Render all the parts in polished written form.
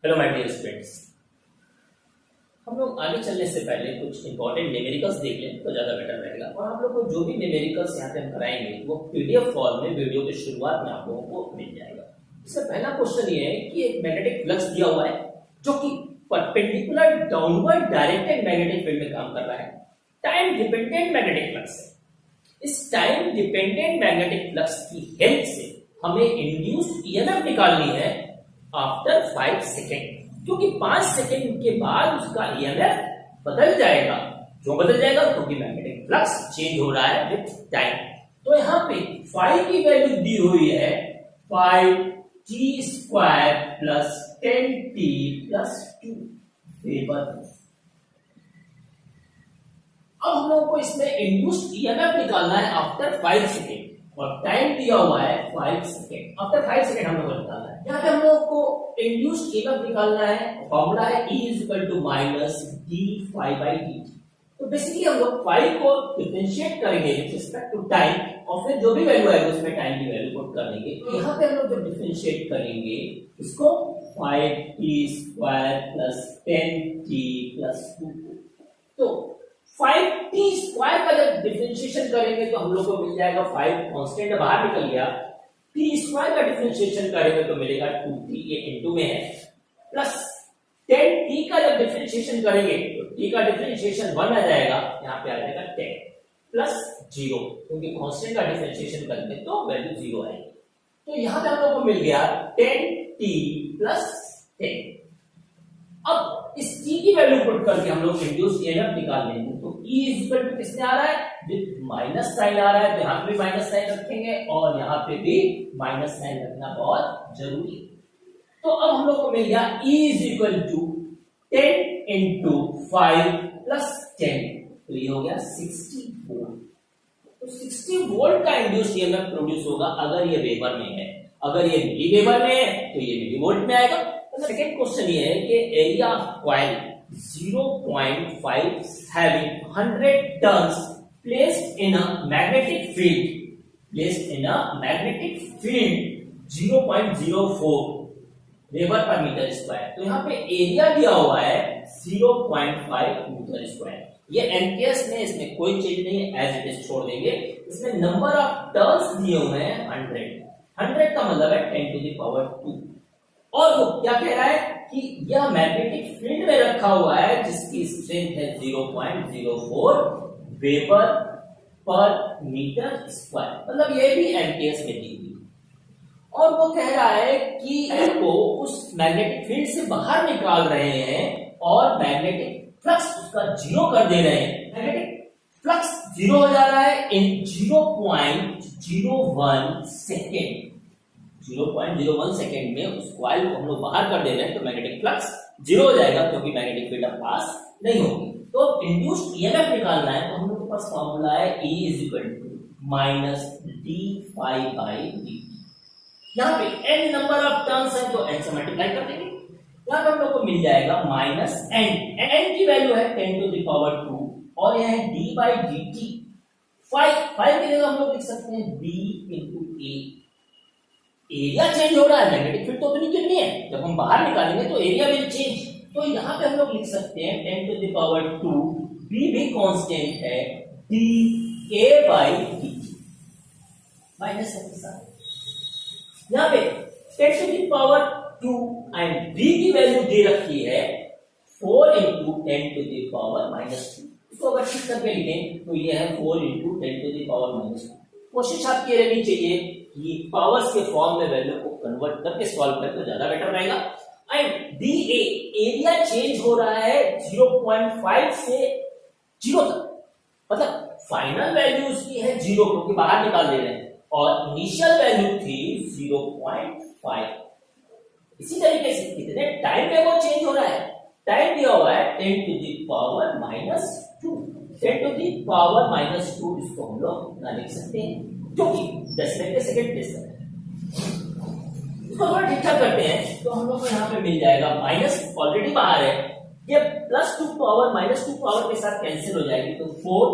Hello my dear students. हम लोग आगे चलने से पहले कुछ इंपॉर्टेंट न्यूमेरिकल्स देख लें तो ज्यादा बेटर रहेगा। और आप लोग को जो भी न्यूमेरिकल्स यहाँ पे हम कराएंगे वो पीडीएफ फॉर्म में वीडियो के शुरुआत में आप लोगों को मिल जाएगा। इसका पहला क्वेश्चन ये है कि एक मैग्नेटिक फ्लक्स दिया हुआ है जो कि perpendicular downward directed magnetic field में काम कर रहा है। टाइम डिपेंडेंट मैग्नेटिक फ्लक्स है। इस टाइम डिपेंडेंट मैग्नेटिक फ्लक्स की हेल्प से हमें इंड्यूस्ड ईएमएफ निकालनी है आफ्टर 5 सेकेंड, क्योंकि 5 सेकेंड के बाद उसका ईएमएफ बदल जाएगा। क्यों बदल जाएगा? क्योंकि मैग्नेटिक फ्लक्स चेंज हो रहा है विद टाइम। तो यहाँ पे फाई की वैल्यू दी हुई है 5t² plus 10t plus 2 weber. अब हम लोगों को इसमें इंड्यूस्ड ईएमएफ निकालना है आफ्टर 5 सेकेंड और टाइम दिया हुआ है 5 सेकेंड। आफ्टर 5 सेकेंड हम लोग को निकालना है। यहाँ पे हम लोग को इंड्यूस्ड ईएमएफ निकालना है। फॉर्मूला है E = d∅dt। तो बेसिकली हम लोग फाई को डिफरेंशिएट करेंगे विद रिस्पेक्ट टू टाइम और फिर जो भी वैल्यू आएगी उसमें टाइम की वैल्यू पुट कर देंगे। तो यहाँ पे हम लोग जब डिफरेंशिएट करेंगे इसको 5t² प्लस 10t प्लस 2, तो 5t² का जब डिफरेंशिएशन करेंगे तो हम लोग को मिल जाएगा 5 कांस्टेंट बाहर निकल गया। t² का डिफरेंशिएशन करेंगे तो मिलेगा 2t, ये इनटू में है, प्लस 10t का जब डिफरेंशिएशन करेंगे तो t का डिफरेंशिएशन 1 आ जाएगा, यहाँ पे आ जाएगा 10 प्लस 0, क्योंकि कांस्टेंट का डिफरेंशिएशन करेंगे तो वैल्यू 0 आएगी। तो यहाँ पे हम लोग को मिल गया 10t प्लस 10। अब इस t की वैल्यू पुट करके हम लोग इंड्यूस्ड ईएमएफ निकाल लेंगे। तो E किसने आ रहा है? विद माइनस साइन आ रहा है, तो यहाँ पे भी माइनस साइन रखेंगे और यहाँ पे भी माइनस साइन रखना बहुत जरूरी है। तो अब हम लोग को मिल गया E = 10 into 5 plus 10, तो ये हो गया 60 वोल्ट। तो 60 वोल्ट का इंड्यूस्ड ईएमएफ प्रोड्यूस होगा अगर ये वेबर में है। अगर ये मिली वेबर में है तो ये मिली वोल्ट में आएगा। तो सेकंड क्वेश्चन ये है कि area of coil 0.5 having 100 turns placed in a magnetic field 0.04 weber per metre square. तो यहाँ पे एरिया दिया हुआ है 0.5 मीटर स्क्वायर। ये एमकेएस में इसमें कोई चेंज नहीं है, एज इट इज छोड़ देंगे। इसमें नंबर ऑफ टर्न्स दिए हुए हैं 100 का मतलब है 10⁻²। और वो क्या कह रहा है कि यह मैग्नेटिक फील्ड में रखा हुआ है जिसकी स्ट्रेंथ है 0.04 वेबर पर मीटर स्क्वायर, मतलब ये भी एमकेएस में दी हुई। और वो कह रहा है कि को उस मैग्नेटिक फील्ड से बाहर निकाल रहे हैं और मैग्नेटिक फ्लक्स उसका 0 कर दे रहे हैं। मैग्नेटिक फ्लक्स 0 हो जा रहा है इन 0.01 सेकेंड। 0.01 सेकेंड में उस कॉइल को हम लोग बाहर कर दे रहे हैं, तो मैग्नेटिक फ्लक्स 0 हो जाएगा क्योंकि मैग्नेटिक फील्ड अब पास नहीं होगी। तो इंड्यूस्ड ईएमएफ निकालना है, तो हम लोग के पास फॉर्मूला है E = d∅dt। यहाँ पे n नंबर ऑफ टर्न्स है तो n से मल्टीप्लाई कर देंगे। यहाँ पे हम लोग को मिल जाएगा -n की वैल्यू है 10⁻², और यह है d/dt। 5 की जगह हम लोग लिख सकते हैं b × a। एरिया चेंज हो रहा है, मैग्नेटिक फील्ड तो उतनी कितनी है, जब हम बाहर निकालेंगे तो एरिया विल चेंज। तो यहाँ पे हम लोग लिख सकते हैं 10⁻², b भी कांस्टेंट है, dA/dt माइनस के साथ। यहाँ पे 10⁻² एंड b की वैल्यू दे रखी है 4 × 10⁻²। इसको अगर ठीक करके लिखें तो ये है 4 × 10⁻²। कोशिश आपकी रहनी चाहिए कि पावर्स के फॉर्म में वैल्यू को कन्वर्ट करके सॉल्व करें तो ज्यादा बेटर रहेगा। एंड DA एरिया चेंज हो रहा है 0.5 से 0 तक, मतलब फाइनल वैल्यू उसकी है 0 क्योंकि बाहर निकाल दे रहे हैं, और इनिशियल वैल्यू थी 0.5। इसी तरीके से कितने टाइम पे वो चेंज हो रहा है, टाइम दिया हुआ है 10⁻²। 10⁻², इसको हम लोग ना लिख सकते हैं क्योंकि 10 मिनट सेकेंड प्लेस कर रहे हैं। इसको थोड़ा ठीक ठाक करते हैं तो हम लोग को यहाँ पे मिल जाएगा, माइनस ऑलरेडी बाहर है, ये +2 पावर -2 पावर के साथ कैंसिल हो जाएगी, तो 4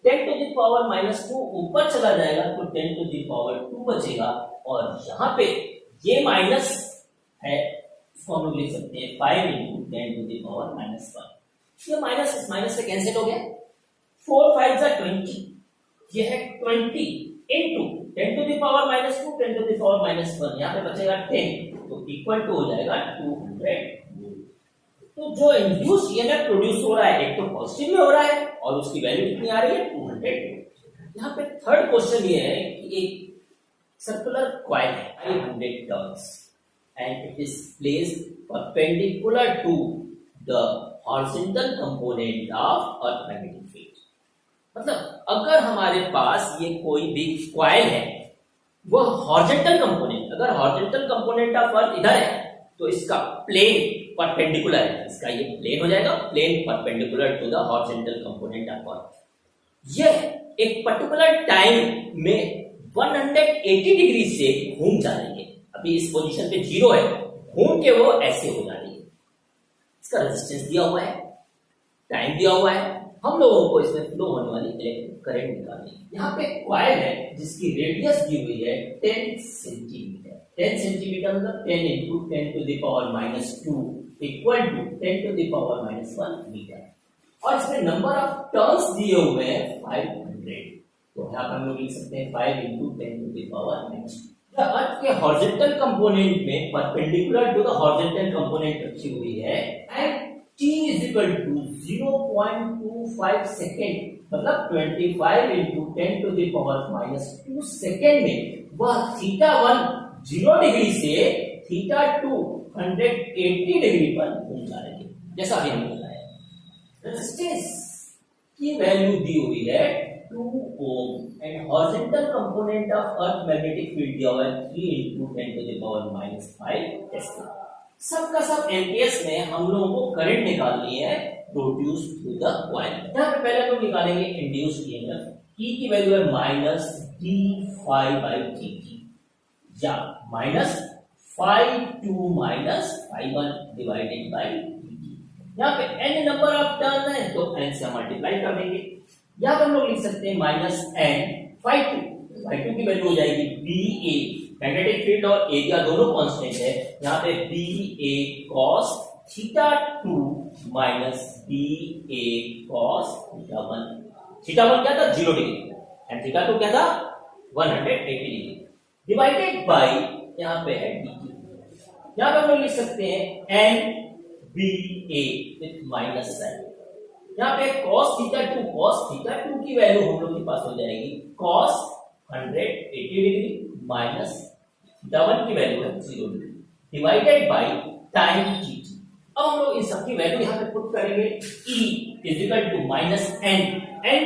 10⁻² ऊपर चला जाएगा तो 10⁻² बचेगा। और यहाँ पे ये माइनस है इसको हम लोग लिख सकते हैं 5 into 10 to the power minus 1। ये माइनस इस माइनस से कैंसिल हो गया, 4 5 जा 20, ये है 20 into 10 to the power minus 2 10 to the power minus 1, यहाँ पे बचेगा 10, तो इक्वल टू हो जाएगा 200 वोल्ट। तो जो इंड्यूस ईएमएफ प्रोड्यूस हो रहा है एक तो पॉजिटिव में हो रहा है और उसकी वैल्यू कितनी आ रही है 200 वोल्ट। यहाँ पे थर्ड क्वेश्चन ये है कि एक circular coil है 500 turns and it is placed perpendicular to the horizontal component of earth magnetic field। मतलब अगर हमारे पास ये कोई भी कॉइल है वो हॉरिजॉन्टल कंपोनेंट, अगर हॉरिजॉन्टल कंपोनेंट ऑफ अर्थ इधर है तो इसका प्लेन परपेंडिकुलर है, इसका ये प्लेन हो जाएगा, plane perpendicular to the horizontal component of earth. ये एक पर्टिकुलर टाइम में 180 डिग्री से घूम जा रही है, अभी इस पोजीशन पे 0 है, घूम के वो ऐसे हो जा रही है। इसका रेजिस्टेंस दिया हुआ है, टाइम दिया हुआ है, हम लोगों को इसमें फ्लो होने वाली इलेक्ट्रिक करंट निकालनी है। यहाँ पे कॉइल है जिसकी रेडियस दी हुई है 10 सेंटीमीटर। 10 सेंटीमीटर मतलब 10 into 10 to the power minus 2 equal to 10 to the power minus 1 metre, और इसमें नंबर ऑफ टर्न्स दिए हुए हैं 500। तो यहाँ पर हम लोग लिख सकते हैं 5 into 10 to the power minus 2। Earth के हॉरिजॉन्टल कंपोनेंट में perpendicular to the horizontal component रखी हुई है and t is equal to 0.25 second, मतलब 25 into 10 to the power minus 2 second में वह थीटा 1 0 डिग्री से थीटा 2 180 डिग्री पर घूम जा रही है, जैसा अभी हमने बताया। रेजिस्टेंस की वैल्यू दी हुई है 2 ohm and horizontal component of earth magnetic field दिया हुआ है 3 into 10 to the power minus 5 tesla. सबका सब एम्पियर्स में हम लोगों को करंट निकालनी है प्रोड्यूस थ्रू द कॉइल। यहाँ पे पहले हम निकालेंगे इंड्यूस्ड ईएमएफ, E की वैल्यू है minus D phi by D T, या minus phi 2 minus phi 1 divided by D t. यहाँ पे n नंबर ऑफ टर्न है तो n से मल्टीप्लाई कर देंगे। यहाँ पे हम लोग लिख सकते हैं माइनस n फाई 2 की वैल्यू हो जाएगी बी ए, मैग्नेटिक फील्ड और एरिया दोनों कांस्टेंट है, यहाँ पे बी ए कॉस थीटा 2 माइनस बी ए कॉस थीटा 1। थीटा 1 क्या था 0 डिग्री एंड थीटा 2 क्या था 180 डिग्री, डिवाइडेड बाय यहाँ पे है डी टी। यहाँ पे हम लोग लिख सकते हैं N B A with minus sign. यहाँ पे cos थीटा 2 की वैल्यू हम लोग के पास हो जाएगी cos 180 डिग्री माइनस थीटा 1 की वैल्यू है 0 degree divided by time T. अब हम लोग इन सब की वैल्यू यहाँ पे पुट करेंगे। E is equal to minus n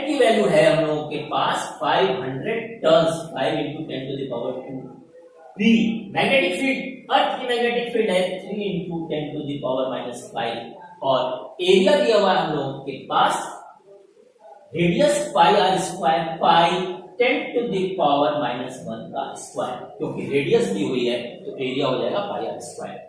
की वैल्यू है हम लोगों के पास 500 turns, 5 into 10 to the power 2। B magnetic field, earth की मैग्नेटिक फील्ड है 3 into 10 to the power minus 5, और एरिया दिया हुआ है हम लोगों के पास radius pi r square, pi 10 to the power minus 1 का स्क्वायर, क्योंकि रेडियस दी हुई है तो एरिया हो जाएगा pi r square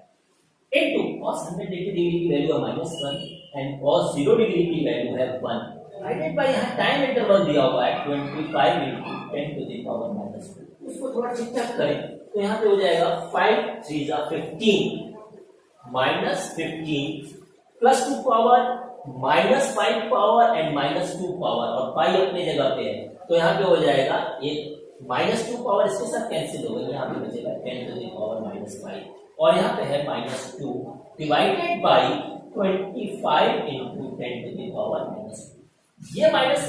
into cos 180 degree की वैल्यू है माइनस 1 एंड cos 0 डिग्री की वैल्यू है 1, डिवाइडेड बाय यहाँ टाइम इंटरवल दिया हुआ है 25 into 10 to the power minus 2। इसको थोड़ा ठीक ठाक करें तो यहाँ पे हो जाएगा 5 3 जा 15 minus 15 plus 2 power minus 5 power and minus 2 power, और पाई अपनी जगह पे है तो यहाँ पे हो जाएगा ये माइनस 2 पावर इसके साथ कैंसिल हो गई, यहाँ पे बचेगा 10 टू द पावर माइनस 5, और यहाँ पे है minus 2 divided by 25 into 10 to the power minus 2। ये माइनस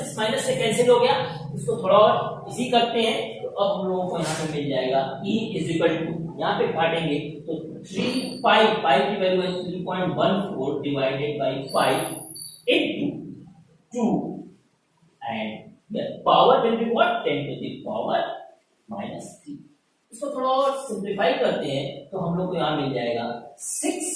से कैंसिल हो गया, इसको थोड़ा और इजी करते हैं तो अब हम लोगों को यहाँ पे मिल जाएगा E इज इक्वल टू, यहाँ पे काटेंगे तो 3 पाई की वैल्यू है 3.14 divided by 5 into 2 and the power will be what 10 to the power minus 3। इसको थोड़ा और सिंप्लीफाई करते हैं तो हम लोग को यहाँ मिल जाएगा 6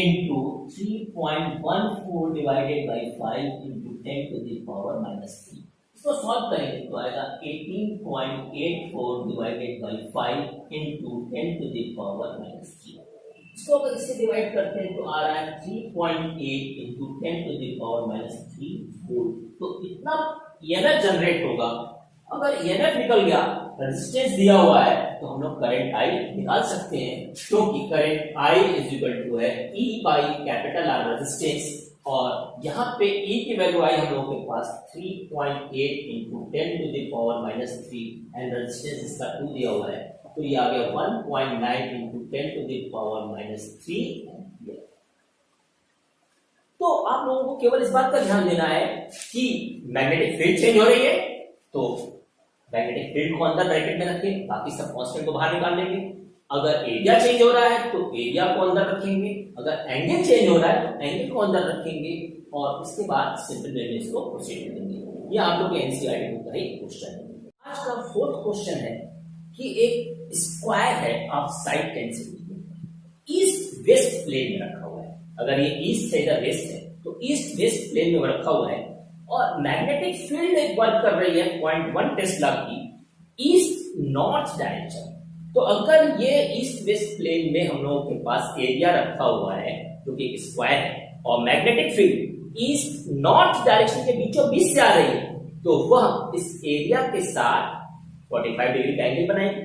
into 3.14 divided by 5 into 10 to the power minus 3। इसको सॉल्व करेंगे तो आएगा 18.84 divided by 5 into 10 to the power minus 3। इसको अगर इससे डिवाइड करते हैं तो आ रहा है 3.8 into 10 to the power minus 3 volt. तो इतना ईएमएफ जनरेट होगा। अगर ईएमएफ निकल गया रेजिस्टेंस दिया हुआ है तो हम लोग करंट आई निकाल सकते हैं, क्योंकि current I is equal to है E by capital R resistance, और यहाँ पे ई की वैल्यू आई हम लोगों के पास 3.8 into 10 to the power minus 3 and resistance इसका 2 दिया हुआ है, तो ये आ गया 1.9 into 10 to the power minus 3 ampere. तो आप लोगों को केवल इस बात का ध्यान देना है कि मैग्नेटिक फील्ड चेंज हो रही है, तो मैग्नेटिक फील्ड को अंदर ब्रैकेट में रखें, बाकी सब कांस्टेंट को बाहर निकाल लेंगे। अगर एरिया चेंज हो रहा है तो एरिया को अंदर रखेंगे, अगर एंगल चेंज हो रहा है तो एंगल को अंदर रखेंगे, और उसके बाद सिंपल वे में इसको प्रोसीड करेंगे। ये आप लोग के एनसीईआरटी बुक का ही क्वेश्चन है। आज का फोर्थ क्वेश्चन है कि एक स्क्वायर है of side 10 centimetre, east west plane में रखा हुआ है। अगर ये ईस्ट है इधर वेस्ट है तो ईस्ट वेस्ट प्लेन में रखा हुआ है, और मैग्नेटिक फील्ड एक वर्क कर रही है 0.1 टेस्ला की ईस्ट नॉर्थ डायरेक्शन। तो अगर ये ईस्ट वेस्ट प्लेन में हम लोगों के पास एरिया रखा हुआ है जो कि स्क्वायर है, और magnetic field east north direction के बीचों बीच से आ रही है, तो वह इस एरिया के साथ 45 डिग्री का एंगल बनाएंगे।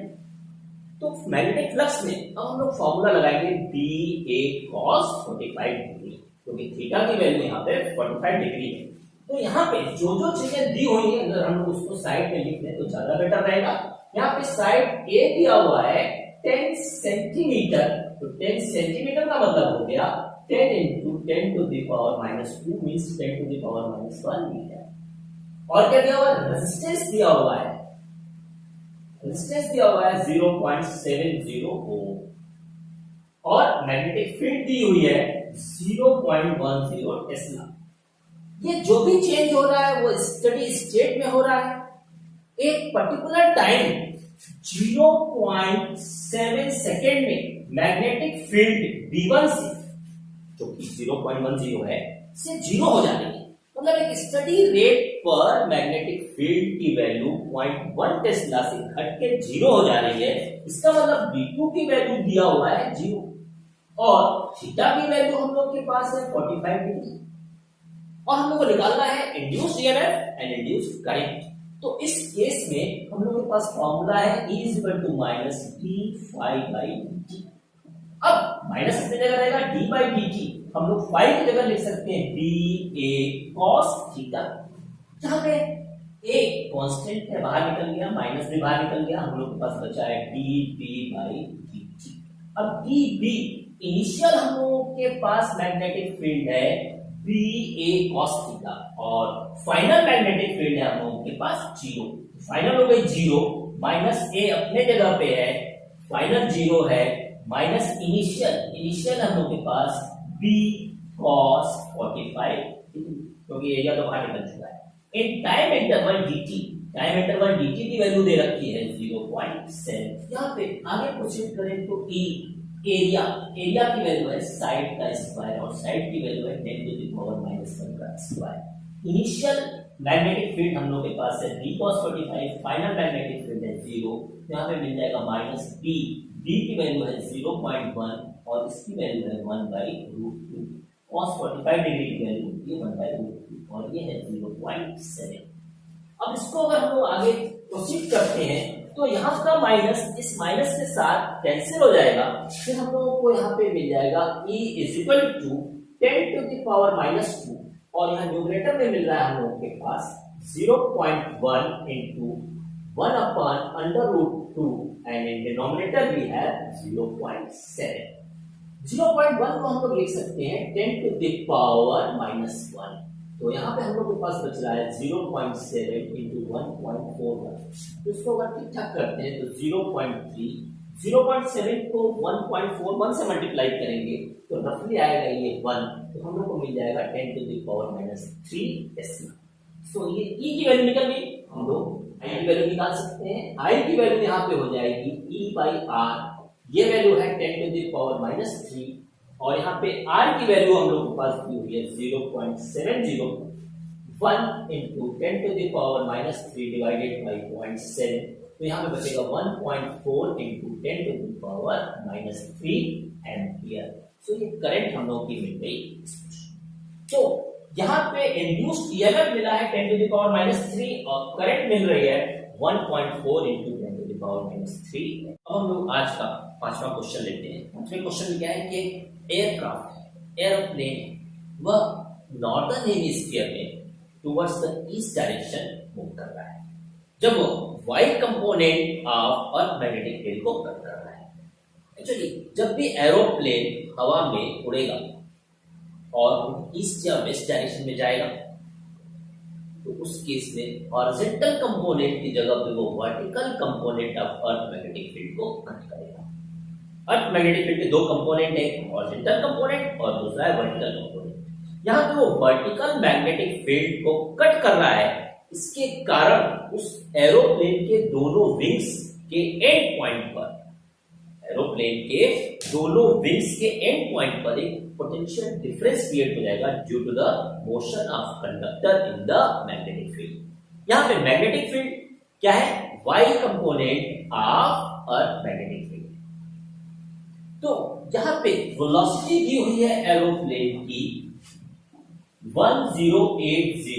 तो मैग्नेटिक फ्लक्स में अब हम लोग फॉर्मूला लगाएंगे BA cos 45 डिग्री, क्योंकि थीटा की वैल्यू यहाँ पे 45 डिग्री है। तो यहाँ पे जो जो चीजें दी हुई है अगर हम लोग उसको साइड में लिख दें तो ज्यादा बेटर रहेगा। यहाँ पे साइड ए दिया हुआ है 10 सेंटीमीटर, तो 10 सेंटीमीटर का मतलब हो गया 10 into 10 to the power minus 2 means 10 to the power minus 1 metre. और क्या दिया हुआ है, रेजिस्टेंस दिया हुआ है, रेजिस्टेंस दिया हुआ है 0.70 ओम, और मैग्नेटिक फील्ड दी हुई है 0.10 टेस्ला। ये जो भी चेंज हो रहा है वो स्टडी स्टेट में हो रहा है। एक पर्टिकुलर टाइम 0.7 सेकेंड में मैग्नेटिक फील्ड B1 से, जो कि 0.10 है, से 0 हो जाएगी। मतलब एक स्टडी रेट पर मैग्नेटिक फील्ड की वैल्यू 0.1 टेस्ला से घट के 0 हो जा रही है। इसका मतलब B2 की वैल्यू दिया हुआ है 0, और थीटा की वैल्यू हम लोग के पास है 45 डिग्री, और हम लोग को निकालना है induced EMF and induced current. तो इस केस में हम लोग के पास फॉर्मूला है E = माइनस d∅dt। अब माइनस कितने जगह रहेगा, d/dt, हम लोग phi की जगह लिख सकते हैं BA cos थीटा, जहां पे a कांस्टेंट है बाहर निकल गया, माइनस भी बाहर निकल गया, हम लोग के पास बचा है dB/dt। अब dB इनिशियल हम लोगों के पास मैग्नेटिक फील्ड है BA cos थीटा, और फाइनल मैग्नेटिक फील्ड है हम लोगों के पास 0। फाइनल हो गई 0, माइनस A अपने जगह पे है, फाइनल 0 है, माइनस इनिशियल हम लोग के पास B cos 45, क्योंकि एरिया तो बाहर निकल चुका है। इन टाइम इंटरवल dt की वैल्यू दे रखी है 0.7। यहाँ पे आगे प्रोसीड करें तो एरिया की वैल्यू है साइड का स्क्वायर, और साइड की वैल्यू है 10 टू द पावर माइनस 1 का स्क्वायर। इनिशियल मैग्नेटिक फील्ड हम लोग के पास है B cos 45, final magnetic field है 0, यहाँ पे मिल जाएगा माइनस B की वैल्यू है 0.1, और इसकी वैल्यू है 1/√2, cos 45 डिग्री की वैल्यू ये 1/√2, और ये है 0.7। अब इसको अगर हम लोग आगे प्रोसीड करते हैं तो यहाँ का माइनस इस माइनस के साथ कैंसिल हो जाएगा, फिर हम लोगों को यहाँ पे मिल जाएगा E = 10 to the power minus 2, और यहाँ न्यूमरेटर में मिल रहा है हम लोगों के पास 0.1 into 1/√2, and in denominator we have 0.7। 0.1 को हम लोग लिख सकते हैं 10 टू द पावर माइनस 1, तो यहाँ पे हम लोग के पास बच रहा है 0.7 इंटू 1.41। तो इसको अगर ठीक ठाक करते हैं तो 0.3, 0.7 को 1.41 से मल्टीप्लाई करेंगे तो रफली आएगा ये 1, तो हम लोग को मिल जाएगा 10 to the power minus 3 tesla. So ये E की वैल्यू निकल गई, हम लोग I की वैल्यू निकाल सकते हैं। I की वैल्यू यहाँ पे हो जाएगी E/R, ये वैल्यू है 10 टू द पावर माइनस 3, और यहाँ पे R की वैल्यू हम लोग के पास दी हुई है 0.70, 1 into 10 to the power minus 3 divided by 0.7, तो यहाँ पे बचेगा 1.4 into 10 to the power minus 3 ampere. So ये करंट हम लोग की मिल गई। तो यहाँ पे इंड्यूस्ड ईएमएफ मिला है 10 टू द पावर माइनस 3, और करंट मिल रही है 1.4 इंटू 10 टू 10⁻⁻3। अब हम लोग आज का पांचवा क्वेश्चन लेते हैं। पांचवें क्वेश्चन में क्या है कि एयरक्राफ्ट एरोप्लेन वह नॉर्दर्न हेमिस्फीयर में towards the east direction move कर रहा है जब वो y component of earth magnetic field को कट कर रहा है। एक्चुअली जब भी एरोप्लेन हवा में उड़ेगा और ईस्ट या वेस्ट डायरेक्शन में जाएगा तो उस केस में हॉरिजॉन्टल कंपोनेंट की जगह पे वो vertical component of earth magnetic field को कट करेगा। अर्थ मैग्नेटिक फील्ड के दो कंपोनेंट है, हॉरिजॉन्टल कंपोनेंट और दूसरा है वर्टिकल कंपोनेंट। यहाँ पे वो वर्टिकल मैग्नेटिक फील्ड को कट कर रहा है, इसके कारण उस एरोप्लेन के दोनों विंग्स के एंड पॉइंट पर एरोप्लेन के दोनों विंग्स के एंड पॉइंट पर एक पोटेंशियल डिफरेंस क्रिएट हो जाएगा due to the motion of conductor in the magnetic field. यहाँ पे मैग्नेटिक फील्ड क्या है? y component of earth magnetic field. तो यहाँ पे वेलोसिटी दी हुई है एरोप्लेन की 1080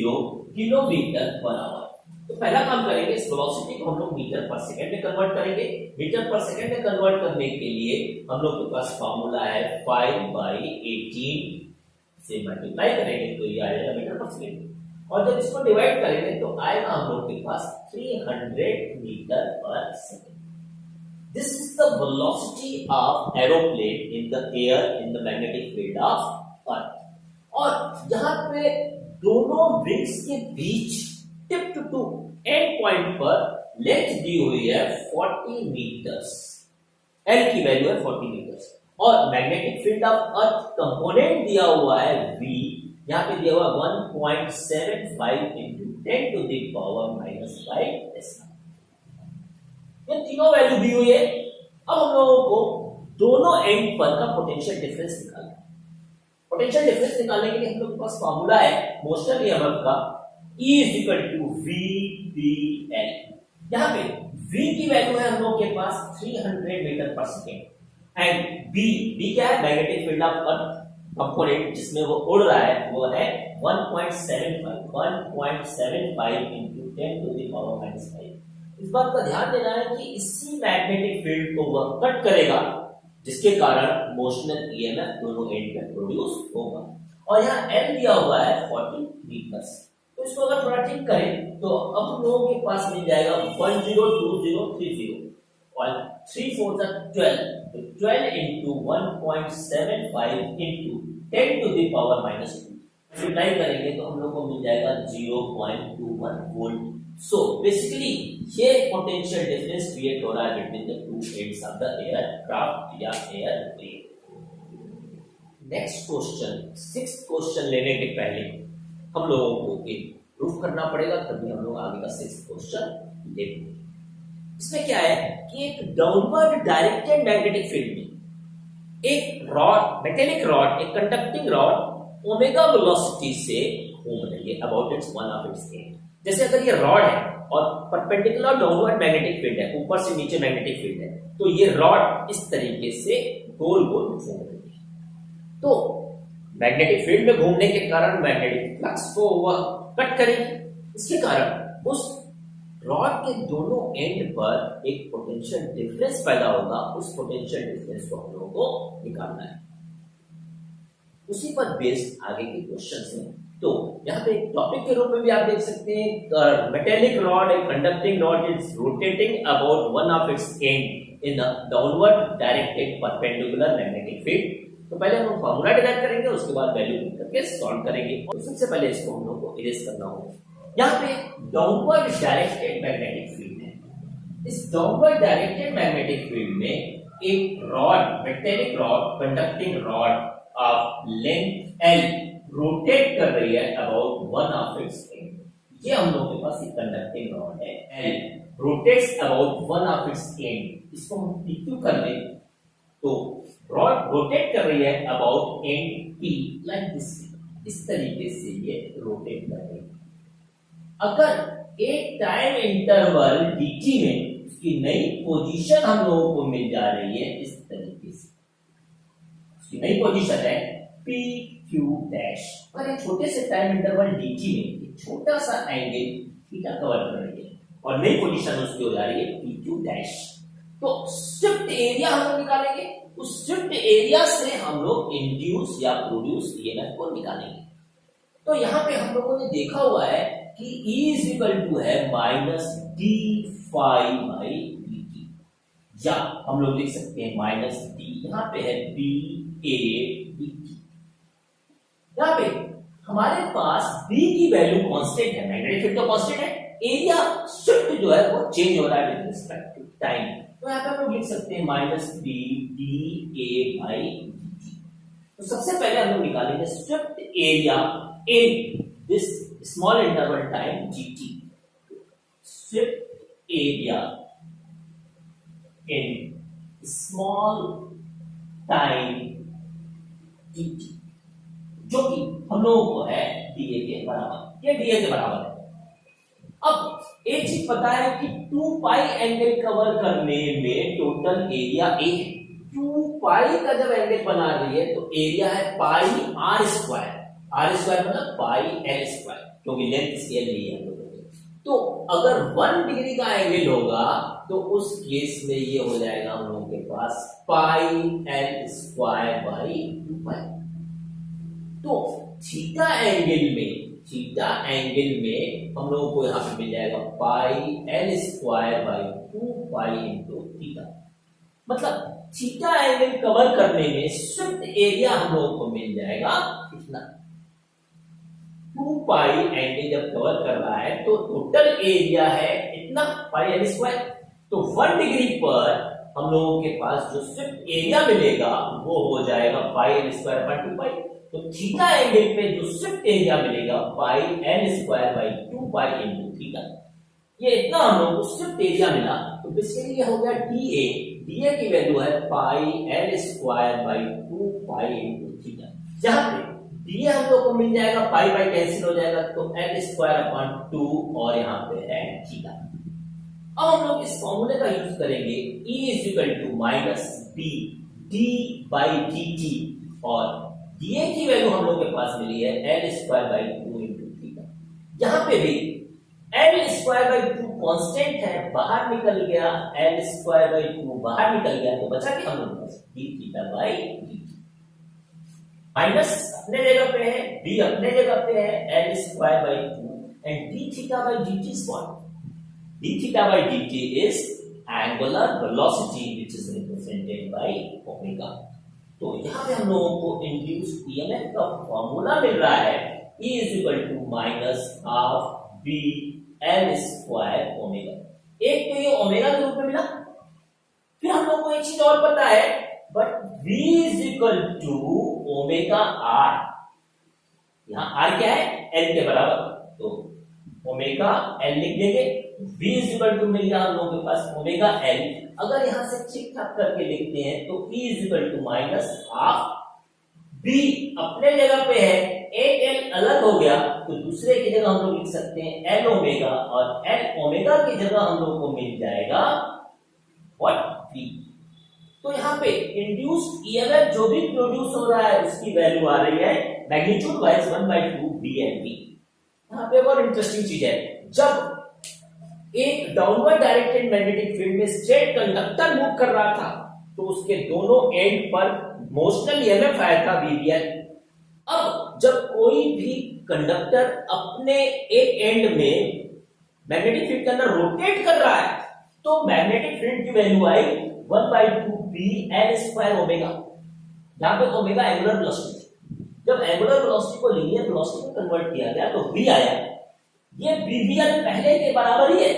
किलोमीटर पर आवर। तो पहला काम करेंगे, इस वेलोसिटी को हम लोग मीटर पर सेकंड में कन्वर्ट करेंगे। मीटर पर सेकंड में कन्वर्ट करने के लिए हम लोग के पास फार्मूला है 5/18 से मल्टीप्लाई करेंगे तो ये आ जाएगा मीटर पर सेकंड, और जब इसको डिवाइड करेंगे तो आएगा हम लोग के पास 300 मीटर पर second. This is the velocity of aeroplane in the air in the magnetic field of earth. और यहाँ पे दोनों विंग्स के बीच टिप टू एंड पॉइंट पर लेंथ दी हुई है 40 मीटर्स, एल की वैल्यू है 40 मीटर्स, और magnetic field of earth component दिया हुआ है v, यहाँ पे दिया हुआ 1.75 into 10 to the power -5 Tesla. ये तीनों वैल्यू दी हुई है। अब हम लोगों को दोनों एंड पर का पोटेंशियल डिफरेंस निकालना है। पोटेंशियल डिफरेंस निकालने के लिए हम लोग के पास फार्मूला है मोशनल ईएमएफ का E = VPL। यहाँ पे V की वैल्यू है हम लोग के पास 300 मीटर पर सेकेंड एंड B क्या है? Magnetic field of earth component जिसमें वो उड़ रहा है वो है 1.75 into 10 to the power -5। इस बात का ध्यान देना है कि इसी मैग्नेटिक फील्ड को वह कट करेगा जिसके कारण मोशनल ईएमएफ दोनों एंड में प्रोड्यूस होगा, और यहाँ L दिया हुआ है 40 मीटर्स। तो इसको अगर थोड़ा ठीक करें तो अब हम लोगों के पास मिल जाएगा 102030 और 3 4 12, तो 12 into 1.75 into 10 to the power -2 multiply करेंगे तो हम लोग को मिल जाएगा 0.21 वोल्ट। सो बेसिकली ये पोटेंशियल डिफरेंस क्रिएट हो रहा है between the two ends of the aircraft या airplane. Next question, sixth question लेने के पहले हम लोगों को एक प्रूफ करना पड़ेगा, तभी हम लोग आगे का सिक्स्थ क्वेश्चन लेते हैं। इसमें क्या है कि एक डाउनवर्ड डायरेक्टेड मैग्नेटिक फील्ड में एक रॉड, मेटेलिक रॉड, एक कंडक्टिंग रॉड ओमेगा वेलोसिटी से घूम रही है about it's one of its and. जैसे अगर ये रॉड है और परपेंडिकुलर डाउनवर्ड मैग्नेटिक फील्ड है, ऊपर से नीचे मैग्नेटिक फील्ड है, तो ये रॉड इस तरीके से गोल गोल घूम रही है। तो मैग्नेटिक फील्ड में घूमने के कारण मैग्नेटिक फ्लक्स को वह कट करेगी, इसके कारण उस रॉड के दोनों एंड पर एक पोटेंशियल डिफरेंस पैदा होगा। उस पोटेंशियल डिफरेंस को हम लोगों को निकालना है, उसी पर बेस्ड आगे के क्वेश्चंस हैं। तो यहाँ पे टॉपिक के रूप में भी आप देख सकते हैं, मेटेलिक रॉड, एक conducting rod is rotating about one of its and in a downward directed perpendicular magnetic field. तो पहले हम फार्मूला डिराइव करेंगे, उसके बाद वैल्यू पुट करके सॉल्व करेंगे। और सबसे पहले इसको हम लोग को इरेज करना होगा। यहाँ पे डाउनवर्ड डायरेक्टेड मैग्नेटिक फील्ड है। इस डाउनवर्ड डायरेक्टेड मैग्नेटिक फील्ड में एक rod, metallic rod, conducting rod of length L rotate कर रही है about one of its and. ये हम लोग के पास एक कंडक्टिंग रॉड है, L rotates about one of its and. इसको हम PQ कर लें तो रॉड रोटेट कर रही है about and P like this, इस तरीके से ये रोटेट कर रही है। अगर एक टाइम इंटरवल dt में उसकी नई पोजीशन हम लोगों को मिल जा रही है इस तरीके से, उसकी नई पोजीशन है PQ डैश, और एक छोटे से टाइम इंटरवल dt में एक छोटा सा एंगल थीटा कवर कर रही है। और नई पोजीशन उसकी हो जा रही है पी क्यू डैश। तो शिफ्ट एरिया हम लोग निकालेंगे, उस शिफ्ट एरिया से हम लोग इंड्यूस या प्रोड्यूस ईएमएफ को निकालेंगे। तो यहां पे हम लोगों ने देखा हुआ है कि E इज इक्वल टू है minus D phi by D T, या हम लोग लिख सकते हैं माइनस डी, यहां पे है बी ए डी टी। यहां पे हमारे पास B की वैल्यू कांस्टेंट है, मैग्नेटिक फील्ड तो कांस्टेंट है, एरिया शिफ्ट जो है वो चेंज हो रहा है विद रिस्पेक्ट टू टाइम। तो यहां पे हम लोग लिख सकते हैं minus B D A by D T. तो सबसे पहले हम लोग निकालेंगे shift area in this small interval time gt, shift area in small time gt, जो कि हम लोगों को है dA के बराबर, ये dA के बराबर है। अब एक चीज पता है कि 2 पाई एंगल कवर करने में टोटल एरिया A है। 2 पाई का जब एंगल बना रही है तो एरिया है पाई आर स्क्वायर, आर स्क्वायर मतलब पाई एल स्क्वायर, क्योंकि लेंथ स्केल नहीं है। तो अगर 1 डिग्री का एंगल होगा तो उस केस में ये हो जाएगा हम लोगों के पास पाई एल स्क्वायर बाई 2 पाई। तो थीटा एंगल में हम लोगों को यहां पे मिल जाएगा pi L square by 2 pi into theta. मतलब थीटा एंगल कवर करने में शिफ्ट एरिया हम लोगों को मिल जाएगा इतना। 2 पाई एंगल जब कवर कर रहा है तो टोटल एरिया है इतना पाई एल स्क्वायर। तो 1 डिग्री पर हम लोगों के पास जो शिफ्ट एरिया मिलेगा वो हो जाएगा पाई एल स्क्वायर बाई 2 पाई। तो थीटा एंगल पे जो शिफ्ट एरिया मिलेगा pi L square by 2 pi into theta. ये इतना हम लोगों को शिफ्ट एरिया मिला। तो बेसिकली ये हो गया डीए, डीए की वैल्यू है pi L square by 2 pi into theta. जहां पे डी हम लोग को मिल जाएगा, पाई पाई कैंसिल हो जाएगा तो एल स्क्वायर अपॉन 2 और यहाँ पे है थीटा। अब हम लोग इस फॉर्मूले का यूज करेंगे, E is equal to minus B D by D T, और डीए की वैल्यू हम लोग के पास मिली है एल स्क्वायर बाई 2 इंटू थीटा। यहाँ पे भी एल स्क्वायर बाई 2 कांस्टेंट है, बाहर निकल गया, एल स्क्वायर बाई 2 बाहर निकल गया, तो बचा क्या हम लोग के पास d theta by d. Minus अपने जगह पे है, b अपने जगह पे है, L square by 2 and d theta by D T is what? D theta by D T is angular velocity which is represented by omega. तो यहां पे हम लोगों को इंड्यूस्ड ईएमएफ का फार्मूला मिल रहा है, E is equal to minus half B L square omega. एक तो ये ओमेगा के रूप में मिला, फिर हम लोग को एक चीज और पता है, but V is equal to omega R. यहां R क्या है? L के बराबर, तो ओमेगा L लिख देंगे। V इज इक्वल टू मिल गया हम लोगों के पास ओमेगा L। अगर यहां से ठीक ठाक करके लिखते हैं तो E is equal to minus half B अपने जगह पे है, एक L अलग हो गया तो दूसरे की जगह हम लोग लिख सकते हैं L ओमेगा, और L ओमेगा की जगह हम लोग को मिल जाएगा व्हाट? V। तो यहाँ पे इंड्यूस्ड ईएमएफ जो भी प्रोड्यूस हो रहा है उसकी वैल्यू आ रही है magnitude wise 1/2 B and B. यहाँ पे और इंटरेस्टिंग चीज है, जब एक डाउनवर्ड डायरेक्टेड मैग्नेटिक फील्ड में स्ट्रेट कंडक्टर मूव कर रहा था तो उसके दोनों एंड पर मोशनल ईएमएफ आया था वीबीएल। अब जब कोई भी कंडक्टर अपने एक एंड में मैग्नेटिक फील्ड के अंदर रोटेट कर रहा है तो मैग्नेटिक फील्ड की वैल्यू आई 1/2 बी एल स्क्वायर ओमेगा। यहां पे ओमेगा एंगुलर वेलोसिटी, जब एंगुलर वेलोसिटी को लीनियर वेलोसिटी में कन्वर्ट किया गया तो v आया। ये वीवीएल पहले के बराबर ही है,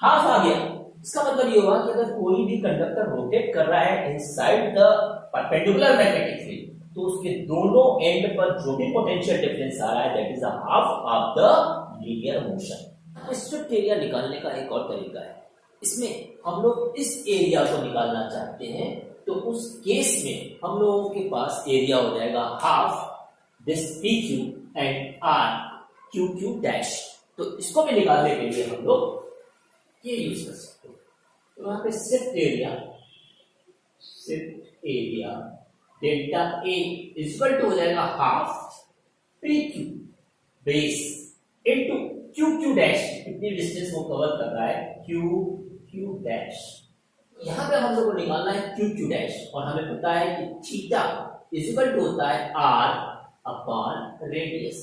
हाफ आ गया। इसका मतलब ये हुआ कि अगर कोई भी कंडक्टर रोटेट कर रहा है inside the perpendicular magnetic field तो उसके दोनों एंड पर जो भी पोटेंशियल डिफरेंस आ रहा है that is a half of the linear motion. Strict area निकालने का एक और तरीका है, इसमें हम लोग इस एरिया को निकालना चाहते हैं तो उस केस में हम लोगों के पास एरिया हो जाएगा half this P Q and R Q Q dash. तो इसको भी निकालने के लिए हम लोग ये यूज कर सकते हैं। तो यहाँ पे shift area delta A equal to हो जाएगा half P Q base into Q Q dash कितनी डिस्टेंस वो कवर कर रहा है, क्यू क्यू डैश। यहाँ पे हम लोग को निकालना है क्यू क्यू डैश, और हमें पता है कि थीटा इज इक्वल टू होता है आर अपॉन रेडियस।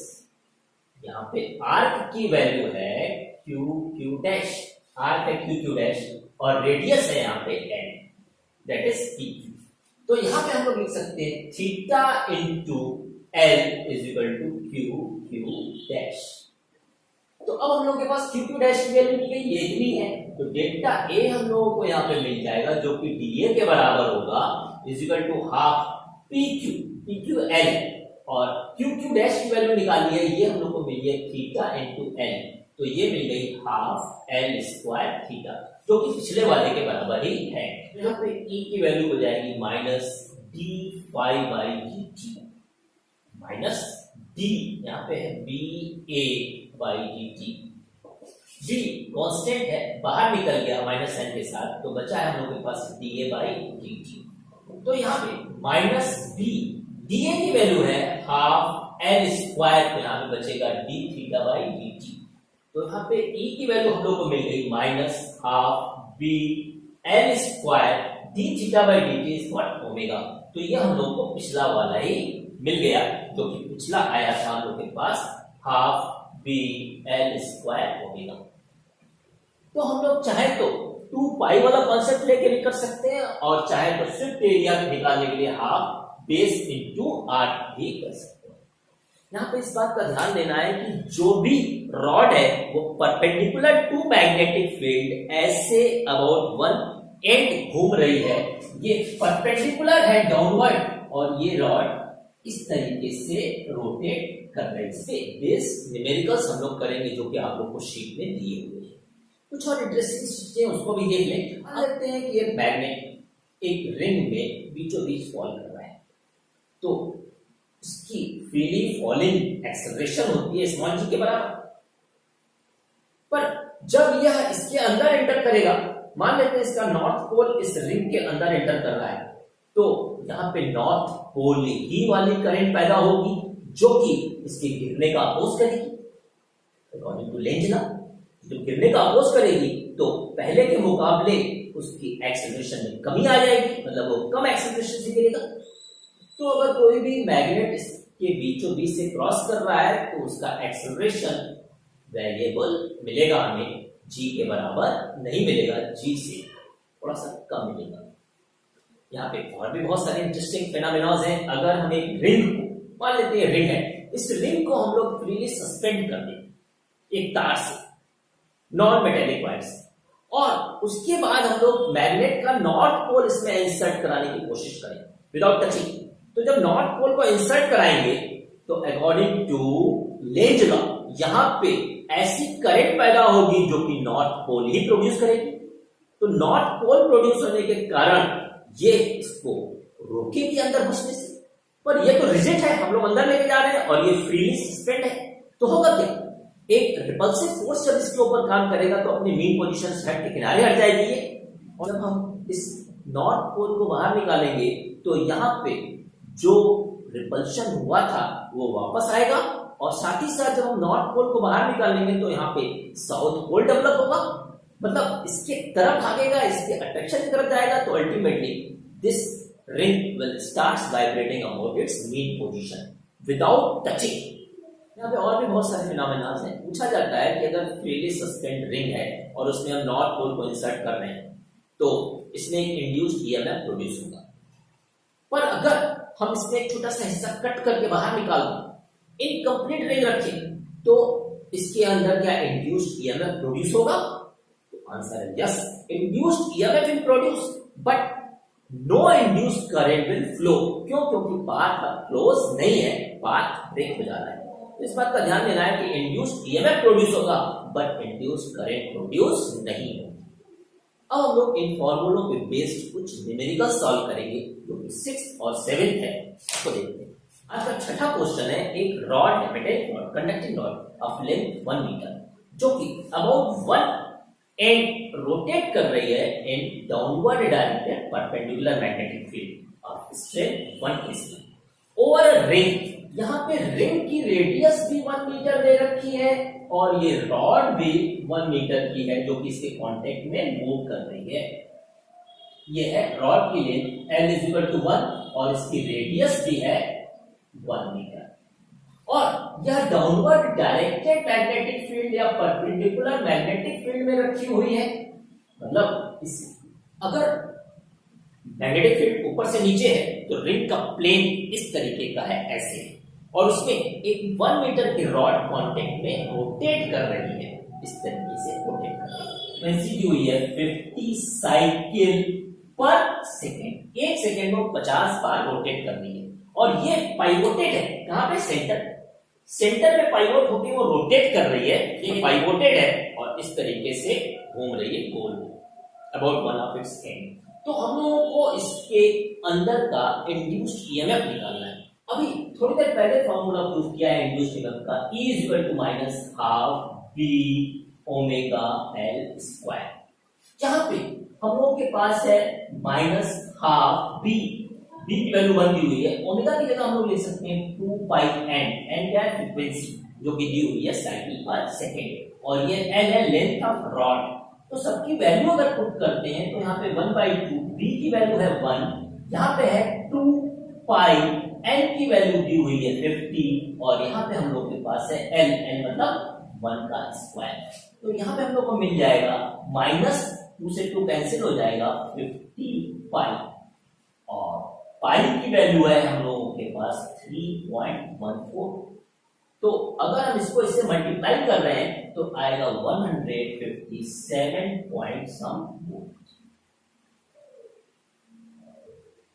यहाँ पे आर्क की वैल्यू है क्यू क्यू डैश, आर्क है क्यू क्यू डैश, और रेडियस है यहाँ पे N, that is P Q. तो यहाँ पे हम लोग लिख सकते हैं theta into L is equal to Q Q dash. तो अब हम लोग के पास क्यू क्यू डैश की वैल्यू मिल गई, ये इतनी है, तो डेल्टा ए हम लोगों को यहाँ पे मिल जाएगा जो कि डी ए के बराबर होगा, is equal to half P Q L, और क्यू क्यू डैश की वैल्यू निकाली है, ये हम लोग को मिली है थीटा इंटू एल, तो ये मिल गई हाफ एल स्क्वायर थीटा, जो कि पिछले वाले के बराबर ही है। यहाँ पे ई की वैल्यू हो जाएगी minus D phi by D T, minus D यहाँ पे है B A by D T, D constant है, बाहर निकल गया माइनस साइन के साथ, तो बचा है हम लोग के पास d A by D T. तो यहाँ पे माइनस बी, डी ए की वैल्यू है हाफ एल स्क्वायर, तो यहाँ पे बचेगा D theta by D T. तो यहाँ पे ई की वैल्यू हम लोग को मिल गई minus half B L square D theta by D T is what omega. तो ये हम लोग को पिछला वाला ही मिल गया, जो कि पिछला आया था हम लोग के पास half B L square omega. तो हम लोग चाहे तो 2 पाई वाला कॉन्सेप्ट लेके भी कर सकते हैं, और चाहे तो स्विफ्ट एरिया निकालने के लिए हाफ बेस इनटू आर भी कर सकते हैं। यहाँ पे इस बात का ध्यान देना है कि जो भी रॉड है वो परपेंडिकुलर टू मैग्नेटिक फील्ड ऐसे अबाउट वन एंड घूम रही है, ये परपेंडिकुलर है डाउनवर्ड, और ये रॉड इस तरीके से रोटेट कर रहे हैं। इसके बेस न्यूमेरिकल्स हम लोग करेंगे, जो कि आप लोग को शीट में दिए हुए हैं। कुछ और इंटरेस्टिंग चीजें उसको भी देख लें। मान लेते हैं कि ये मैग्नेट एक रिंग में बीचों बीच फॉल कर रहा है, तो इसकी फ्रीली फॉलिंग एक्सेलरेशन होती है स्मॉल जी के बराबर। पर जब यह इसके अंदर एंटर करेगा, मान लेते हैं इसका नॉर्थ पोल इस रिंग के अंदर एंटर कर रहा है, तो यहाँ पे नॉर्थ पोल ही वाली करंट पैदा होगी, जो कि इसके गिरने का अपोज करेगी अकॉर्डिंग टू लेंज लॉ। जब गिरने का अपोज करेगी तो पहले के मुकाबले उसकी एक्सेलरेशन में कमी आ जाएगी, मतलब वो कम एक्सेलरेशन से गिरेगा। तो अगर कोई भी मैग्नेट इसके बीचों बीच से क्रॉस कर रहा है, तो उसका एक्सेलरेशन वेरिएबल मिलेगा हमें, जी के बराबर नहीं मिलेगा, जी से थोड़ा सा कम मिलेगा। यहाँ पे और भी बहुत सारे इंटरेस्टिंग फेनोमेनॉज हैं। अगर हम एक रिंग को, मान लेते हैं रिंग है, इस रिंग को हम लोग फ्रीली सस्पेंड कर दें एक तार से, नॉन मेटेलिक वायर से, और उसके बाद हम लोग मैग्नेट का नॉर्थ पोल इसमें इंसर्ट कराने की कोशिश करें विदाउट टचिंग। तो जब नॉर्थ पोल को इंसर्ट कराएंगे, तो अकॉर्डिंग टू लेंज लॉ यहां पे ऐसी करंट पैदा होगी जो कि नॉर्थ पोल ही प्रोड्यूस करेगी। तो नॉर्थ पोल प्रोड्यूस होने के कारण ये इसको रोकेगी अंदर घुसने से, पर ये तो रिजिड है, हम लोग अंदर लेके जा रहे हैं, और ये फ्रीली सस्पेंड है। तो होगा क्या, एक रिपल्सिव फोर्स जब इसके ऊपर काम करेगा तो अपनी मेन पोजीशन से हट के किनारे हट जाएगी ये, और जब हम इस नॉर्थ पोल को बाहर निकालेंगे तो यहाँ पे जो रिपल्शन हुआ था वो वापस आएगा, और साथ ही साथ जब हम नॉर्थ पोल को बाहर निकालेंगे तो यहाँ पे साउथ पोल डेवलप होगा, मतलब इसके तरफ भागेगा, इसके अट्रैक्शन की तरफ जाएगा। तो ultimately this ring will start vibrating about it's main position without touching. यहाँ पे और भी बहुत सारे फिनोमेना हैं। पूछा जाता है कि अगर फ्रीली सस्पेंड रिंग है और उसमें हम नॉर्थ पोल को इंसर्ट कर रहे हैं, तो इसमें एक इंड्यूस्ड ईएमएफ प्रोड्यूस होगा। पर अगर हम इसमें एक छोटा सा हिस्सा कट करके बाहर निकाल दें, इनकम्प्लीट रिंग रखें, तो इसके अंदर क्या इंड्यूस्ड ईएमएफ प्रोड्यूस होगा? तो आंसर है yes, induced EMF will produce, but no induced current will flow. क्यों? क्योंकि पाथ क्लोज नहीं है, पाथ ब्रेक हो जा रहा है। तो इस बात का ध्यान देना है कि इंड्यूस्ड ईएमएफ प्रोड्यूस होगा, बट इंड्यूस्ड करंट प्रोड्यूस नहीं होगा। अब हम लोग इन फॉर्मूलों पे बेस्ड कुछ न्यूमेरिकल सॉल्व करेंगे, जो कि 6th और 7th है, उसको देखते हैं। आज का छठा क्वेश्चन है, एक रॉड है, metal rod, conducting rod of length 1 metre, जो कि अबाउट 1 एंड रोटेट कर रही है in downward directed perpendicular magnetic field of strength 1 kg over a ring. यहाँ पे रिंग की रेडियस भी 1 मीटर दे रखी है और ये रॉड भी 1 मीटर की है जो कि इसके कांटेक्ट में मूव कर रही है। ये है रॉड की length L is equal to 1 और इसकी रेडियस भी है 1 मीटर। और यह डाउनवर्ड डायरेक्टेड मैग्नेटिक फील्ड या परपेंडिकुलर मैग्नेटिक फील्ड में रखी हुई है। मतलब इस अगर मैग्नेटिक फील्ड ऊपर से नीचे है तो रिंग का प्लेन इस तरीके का है, ऐसे है, और उसमें एक 1 मीटर की रॉड कांटेक्ट में रोटेट कर रही है, इस तरीके से रोटेट कर रही है। दी हुई है 50 साइकिल पर सेकेंड, एक सेकेंड में 50 बार रोटेट कर रही है। और ये पाइवोटेड है, कहां पे? सेंटर में पाइवोट होकर वो रोटेट कर रही है, ये पाइवोटेड है और इस तरीके से घूम रही है गोल अबाउट 1 ऑफ इट्स एंड। तो हम लोगों को इसके अंदर का इंड्यूस्ड ईएमएफ निकालना है। अभी थोड़ी देर पहले फॉर्मूला प्रूव किया है इंड्यूस्ड ईएमएफ का, E is equal to minus half B omega L square. जहां पे हम लोगों के पास है माइनस हाफ बी की वैल्यू 1 दी हुई है, ओमेगा की जगह हम लोग ले सकते हैं 2 पाई एन क्या है? फ्रीक्वेंसी जो कि दी हुई है साइकिल पर सेकेंड, और ये एल है लेंथ ऑफ रॉड। तो सबकी वैल्यू अगर पुट करते हैं तो यहाँ पे 1/2 बी की वैल्यू है 1, यहाँ पे है 2 पाई एन की वैल्यू दी हुई है 50, और यहाँ पे हम लोग के पास है एल मतलब 1 का स्क्वायर। तो यहाँ पे हम लोग को मिल जाएगा माइनस 2 से 2 कैंसिल हो जाएगा 50 पाई, और पाई की वैल्यू है हम लोगों के पास 3.14। तो अगर हम इसको इससे मल्टीप्लाई कर रहे हैं तो आएगा 157 पॉइंट सम वोल्ट।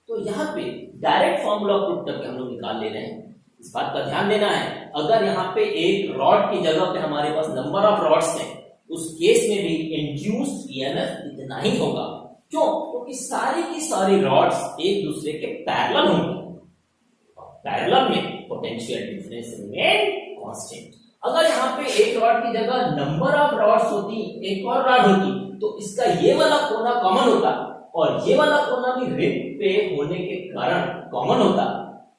तो यहां पे डायरेक्ट फॉर्मूला पुट करके हम लोग निकाल ले रहे हैं। इस बात का ध्यान देना है, अगर यहाँ पे एक रॉड की जगह पे हमारे पास नंबर ऑफ रॉड्स हैं, उस केस में भी इंड्यूस्ड ईएमएफ इतना ही होगा। क्यों? क्योंकि सारी की सारी रॉड्स एक दूसरे के पैरेलल होंगी, पैरेलल में पोटेंशियल डिफरेंस रिमेन कांस्टेंट। अगर यहाँ पे एक रॉड की जगह नंबर ऑफ रॉड्स होती, एक और रॉड होती, तो इसका ये वाला कोना कॉमन होता और ये वाला कोना भी रिंग पे होने के कारण कॉमन होता,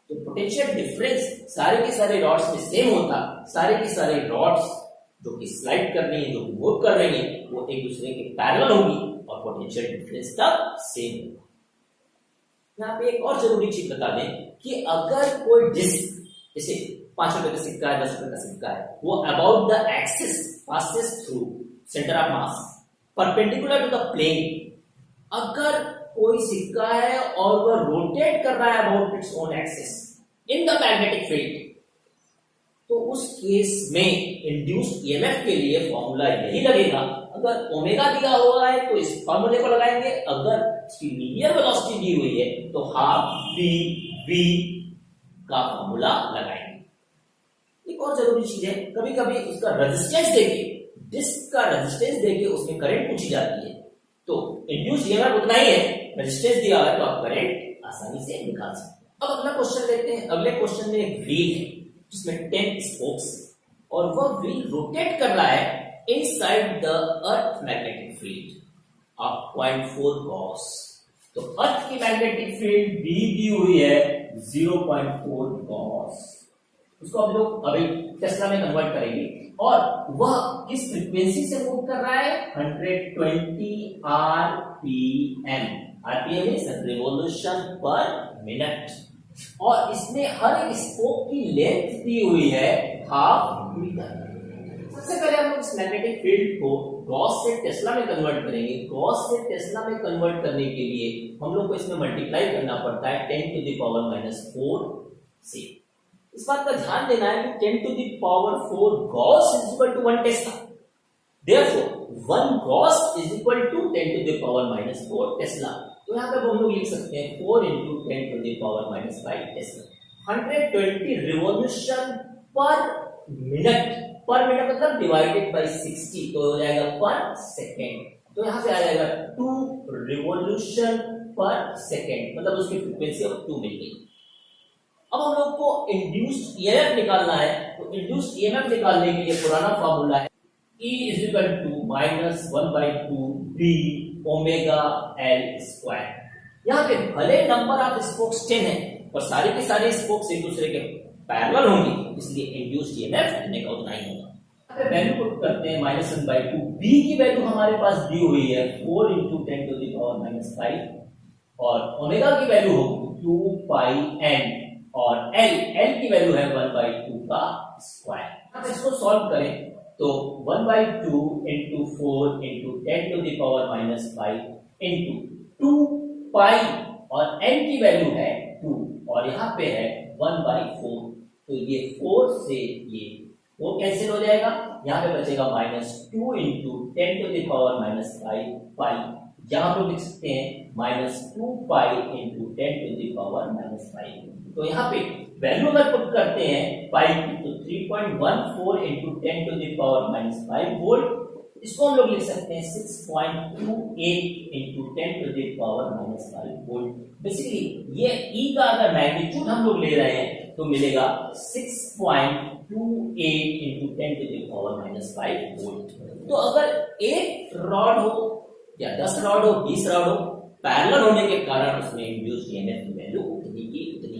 तो पोटेंशियल डिफरेंस सारे के सारे रॉड्स में सेम होता। सारे के सारे रॉड्स जो कि स्लाइड कर रही है, जो कि मूव कर रही है, वो एक दूसरे के पैरेलल होगी और पोटेंशियल डिफरेंस का सेम होगा। यहाँ पे एक और जरूरी चीज बता दें कि अगर कोई डिस्क, जैसे 5 रुपए का सिक्का है, 10 रुपए का सिक्का है, वो about the axis passes through centre of mass perpendicular to the plane. अगर कोई सिक्का है और वह रोटेट कर रहा है about its own axis in the magnetic field, तो उस केस में इंड्यूस्ड ईएमएफ के लिए फॉर्मूला यही लगेगा। अगर ओमेगा दिया हुआ है तो इस फॉर्मूले को लगाएंगे, अगर इसकी लीनियर वेलोसिटी दी हुई है तो हाफ वी का फॉर्मूला लगाएंगे। एक और जरूरी चीज है, कभी कभी उसका रेजिस्टेंस देके, डिस्क का रेजिस्टेंस देके उसमें करंट पूछी जाती है, तो इंड्यूस्ड ईएमएफ उतना ही है, रेजिस्टेंस दिया है तो आप करंट आसानी से निकाल सकते हैं। अब अगला क्वेश्चन लेते हैं। अगले क्वेश्चन में एक व्हील है जिसमें 10 स्पोक्स और वह व्हील रोटेट कर रहा है inside the earth magnetic field of 0.4 Gauss. तो अर्थ की मैग्नेटिक फील्ड बी दी हुई है 0.4 गॉस। उसको हम लोग अभी टेस्ला में कन्वर्ट करेंगे, और वह किस फ्रीक्वेंसी से मूव कर रहा है? 120 आरपीएम। आरपीएम इज रिवॉल्यूशन पर मिनट, और इसमें हर एक स्पोक की लेंथ दी हुई है हाफ मीटर। सबसे पहले हम लोग इस मैग्नेटिक फील्ड को गॉस से टेस्ला में कन्वर्ट करेंगे। गॉस से टेस्ला में कन्वर्ट करने के लिए हम लोग को इसमें मल्टीप्लाई करना पड़ता है 10⁻⁴ से। इस बात का ध्यान देना है कि 10⁻⁴ gauss is equal to 1 tesla. Therefore 1 gauss is equal to 10⁻⁴ tesla. तो यहाँ पे हम लोग लिख सकते हैं 4 × 10⁻⁵ टेस्ला। 120 रिवॉल्यूशन पर मिनट, पर मिनट मतलब डिवाइडेड बाय 60, तो हो जाएगा पर सेकेंड। तो यहाँ पे आ जाएगा 2 रिवॉल्यूशन पर सेकेंड, मतलब उसकी फ्रीक्वेंसी अब 2 मिल गई। अब हम लोग को इंड्यूस्ड ईएमएफ निकालना है, तो इंड्यूस्ड ईएमएफ निकालने के लिए पुराना फॉर्मूला है E is equal to -1/2 B omega L square. यहाँ पे भले नंबर ऑफ स्पोक्स 10 है और सारे के सारे स्पोक्स एक दूसरे के पैरेलल होंगे, इसलिए इंड्यूस्ड ईएमएफ इतने का उतना ही होगा। वैल्यू पुट करते हैं -1/2। बी की वैल्यू हमारे पास दी हुई है 4 × 10⁻⁻5 और ओमेगा की वैल्यू होगी 2πn और एल की वैल्यू है 1/2 का स्क्वायर। अब इसको सॉल्व करें तो 1/2 × 4 × 10⁻⁻5 × 2 और n की वैल्यू है 2 और यहाँ पे है 1/4, तो ये 4 से ये 4 कैंसिल हो जाएगा, यहाँ पे बचेगा -2 × 10⁻⁻5 पाई, यहाँ पे लिख सकते हैं -2π × 10⁻⁻5। तो यहाँ पे वैल्यू अगर पुट करते हैं पाई की तो 3.14 × 10⁻5 वोल्ट, इसको हम लोग लिख सकते हैं 6.28 × 10⁻5 वोल्ट। बेसिकली ये ई का अगर मैग्नीट्यूड हम लोग ले रहे हैं तो मिलेगा 6.28 × 10⁻5 वोल्ट। तो अगर एक रॉड हो या 10 रॉड हो 20 रॉड हो, पैरेलल होने के कारण उसमें इंड्यूस्ड ईएमएफ की वैल्यू उतनी की उतनी